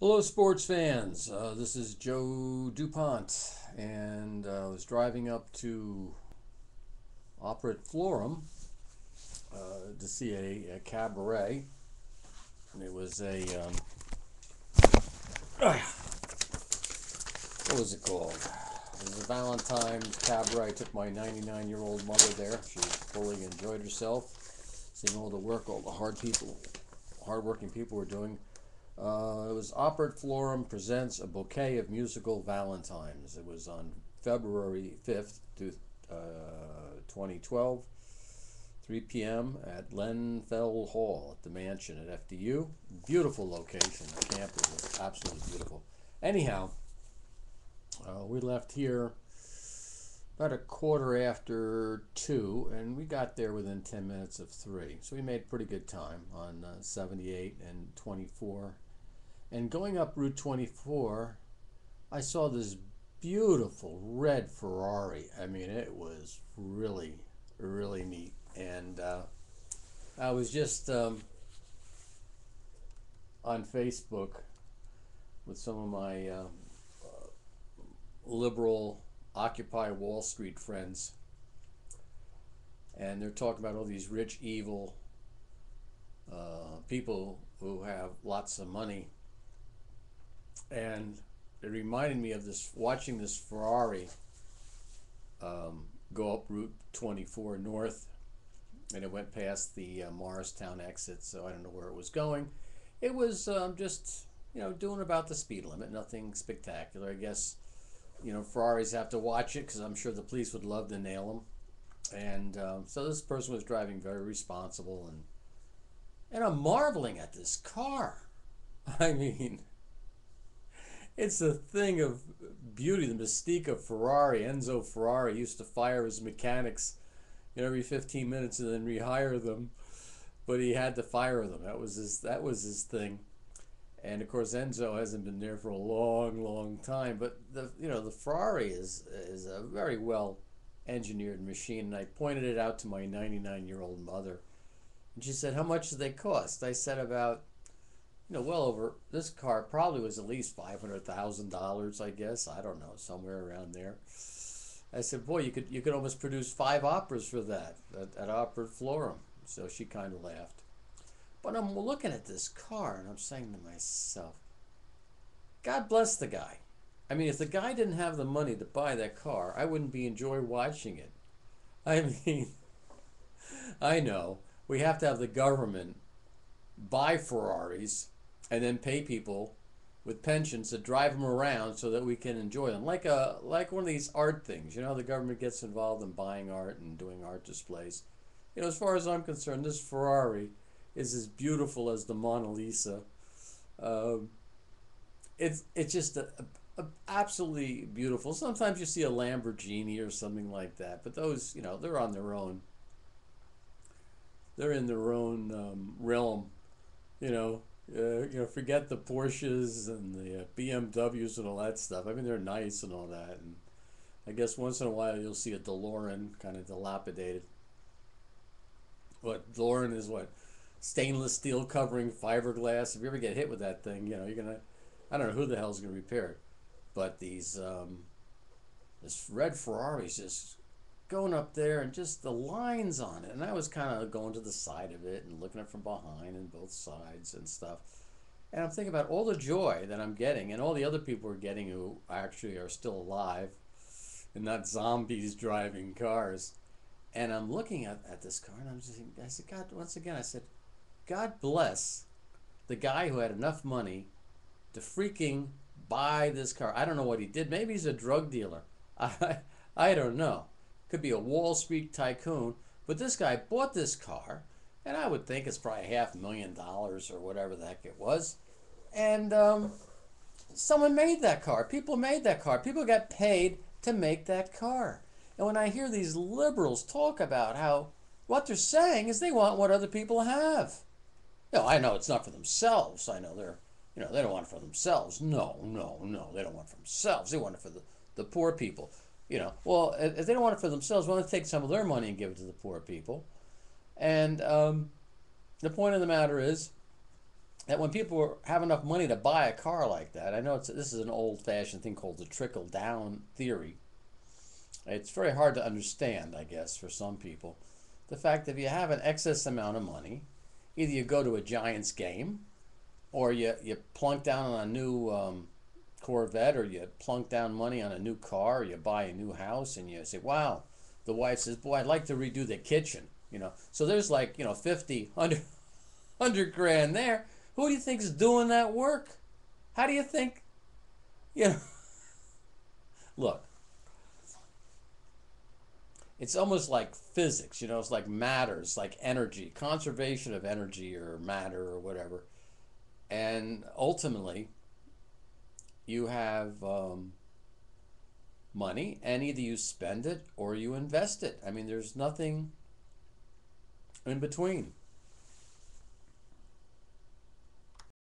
Hello, sports fans. This is Joe DuPont, and I was driving up to Opera at Florum to see a cabaret. And it was what was it called? It was a Valentine's cabaret. I took my 99-year-old mother there. She fully enjoyed herself, seeing all the work all the hardworking people were doing. It was Opera at Florum presents a bouquet of musical Valentines. It was on February 5th, 2012, 3 p.m. at Lenfell Hall at the mansion at FDU. Beautiful location. The campus was absolutely beautiful. Anyhow, we left here about a quarter after 2, and we got there within 10 minutes of 3. So we made pretty good time on 78 and 24. And going up Route 24, I saw this beautiful red Ferrari. I mean, it was really, really neat. And I was just on Facebook with some of my liberal Occupy Wall Street friends, and they're talking about all these rich, evil people who have lots of money. And it reminded me of this, watching this Ferrari go up Route 24 north, and it went past the Morristown exit, so I don't know where it was going. It was just, doing about the speed limit, nothing spectacular. I guess, Ferraris have to watch it because I'm sure the police would love to nail them. And so this person was driving very responsible, and I'm marveling at this car. I mean, it's a thing of beauty, the mystique of Ferrari. Enzo Ferrari used to fire his mechanics every 15 minutes and then rehire them, but he had to fire them. That was his thing. And of course, Enzo hasn't been there for a long, long time. But the Ferrari is a very well engineered machine. And I pointed it out to my 99-year-old mother, and she said, "How much did they cost?" I said, "About well over, this car probably was at least $500,000, I guess. I don't know, somewhere around there." I said, "Boy, you could almost produce 5 operas for that at Opera at Florum." So she kind of laughed. But I'm looking at this car and I'm saying to myself, God bless the guy. I mean, if the guy didn't have the money to buy that car, I wouldn't be enjoying watching it. I mean, I know we have to have the government buy Ferraris and then pay people with pensions to drive them around so that we can enjoy them, like one of these art things. The government gets involved in buying art and doing art displays. As far as I'm concerned, this Ferrari is as beautiful as the Mona Lisa. It's just absolutely beautiful. Sometimes you see a Lamborghini or something like that, but those, they're on their own. They're in their own realm. Forget the Porsches and the BMWs and all that stuff. I mean, they're nice and all that, and I guess once in a while you'll see a DeLorean, kind of dilapidated. What DeLorean is, what, stainless steel covering fiberglass. If you ever get hit with that thing, you're gonna, I don't know who the hell's gonna repair it. But this red Ferrari's just going up there, and just the lines on it. And I was kind of going to the side of it and looking at it from behind and both sides and stuff. And I'm thinking about all the joy that I'm getting and all the other people are getting who actually are still alive and not zombies driving cars. And I'm looking at this car, and I said, God, once again, I said, God bless the guy who had enough money to freaking buy this car. I don't know what he did. Maybe he's a drug dealer. I don't know. Could be a Wall Street tycoon. But this guy bought this car, and I would think it's probably $500,000 or whatever the heck it was. And someone made that car. People made that car. People got paid to make that car. And when I hear these liberals talk about how what they're saying is they want what other people have. I know it's not for themselves. I know they don't want it for themselves. No, they don't want it for themselves. They want it for the poor people. Well, if they don't want it for themselves, why don't they take some of their money and give it to the poor people? And the point of the matter is, that when people have enough money to buy a car like that, I know this is an old-fashioned thing called the trickle-down theory. It's very hard to understand, I guess, for some people. The fact that if you have an excess amount of money, either you go to a Giants game, or you plunk down on a new Corvette, or you plunk down money on a new car, or you buy a new house, and you say, wow. The wife says, boy, I'd like to redo the kitchen. So there's like 50, 100 grand there. Who do you think is doing that work? How do you think, you know, look, it's almost like physics, it's like matter, it's like energy, conservation of energy or matter or whatever. And ultimately, you have money, and either you spend it or you invest it. I mean, there's nothing in between.